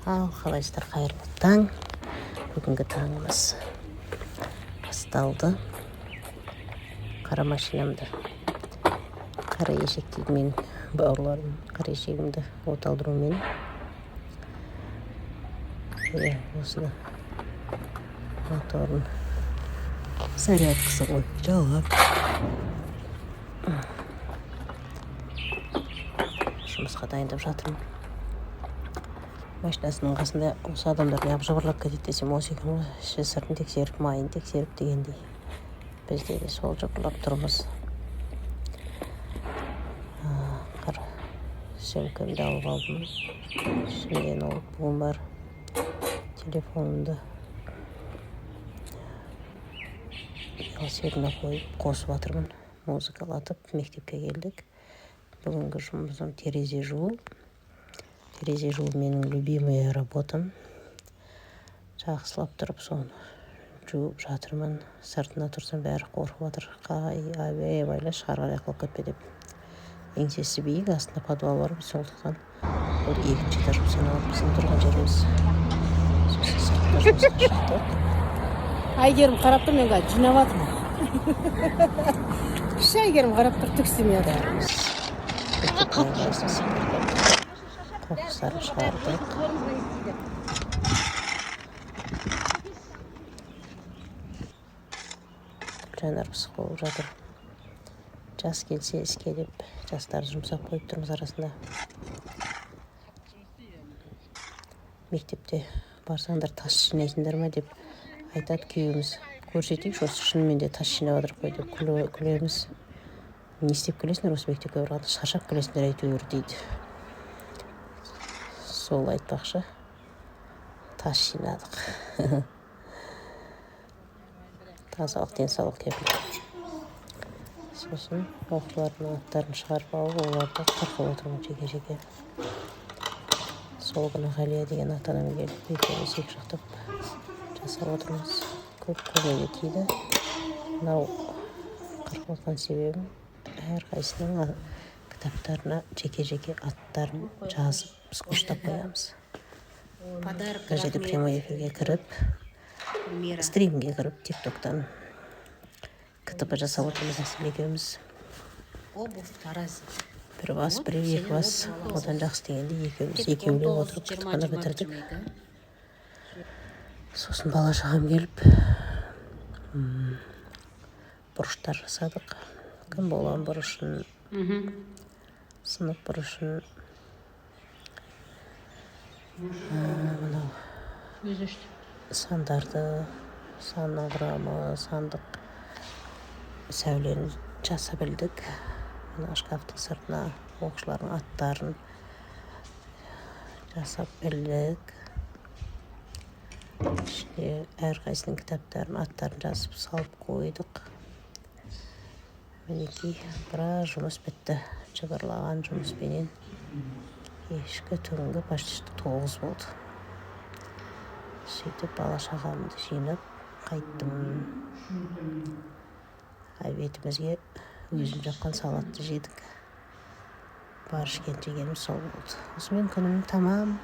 Қалайсыздар, қайырлы таң. Бүгінгі таңымыз басталды. Қара машинамды, қара ешек дейді мен бауырларым, қара ешегімді оталдырумен. Осыны моторын зарядкасы қойып жалап жұмысқа дайындап жатырмын. Машинасының қасында осы адамдар неғып жыбырлап кетеді десем, осы екен ғой, іші сыртын тексеріп, майын тексеріп дегендей. Бізде де сол жыбырлап тұрмыз. Қара сөмкемді алып алдым. Ішінде ноутбугым бар, телефонымды велосипедіме қойып қосып жатырмын. Музыкалатып мектепке келдік. Бүгінгі жұмысым терезе жуу. Терезе жуу менің любимый работам. Жақсылап тұрып соны жуып жатырмын. Сыртына тұрсам бәрі қорқып жатыр. Байлай шығарға жақылып кетпе деп. Еңсесі биік, астында подвал бар, сондықтан бұл екінші этаж саналып біздің тұрған жеріміз. Сосын сыртына жұмысқа шықтық. Әйгерім қарап тұр, мен жинап жатырмын. Кіші Әйгерім қарап тұр, түксімеді. Қоқыстарын шығардық. Жанар пысық болып жатыр. Жас келсе іске деп, жастарды жұмсап қойып тұрмыз арасында. Мектепте барсаңдар тас жинайсыңдар ма деп айтады күйеуіміз. Көрсетейікші, осы шынымен де тас жинап жатыр қой деп күлеміз. Не істеп келесіңдер осы мектепке барғанда, шаршап келесіңдер әйтеуір дейді. Сол айтпақшы, тас жинадық. Тазалық, денсаулық кепілі. Сосын оқушылардың аттарын шығарып алып, оларды қырқып отырмын жеке-жеке. Сол күні Ғалия деген ата-анам келіп, екеуміз екі жақтап жасап отырмыз. Көп көмегі тиді. Мынау қырқып отқан себебім, әрқайсының кітаптарына жеке-жеке аттарын жазып, скоштап қоямыз. Бұл жерде прямой эфирге кіріп, стримге кіріп, тиктоктан КТП жасап отырмыз әсел екеуміз. Бір бас, бір екі бас, одан жақсы дегенде екеулеп отырып кітапхана бітірдік. Сосын бала шағам келіп, бұрыштар жасадық. Кім болған бұрышын, сынып бұрышын, сандарды, санның құрамы, сандық сәулені жаса білдік. Шкафтың сыртына оқушылардың аттарын жасап білдік. Әрқайсының кітаптарын, аттарын жазып салып қойдық. Мінекей, біраз жұмыс бітті. Жыбырлаған жұмыспенен кешкі түнгі почти 9 болды. Сөйтіп бала шағамды жинап қайттым. Обедімізге өзім жаққан салатты жедік. Барышкен жегенім сол болды. Осымен күнім тамам.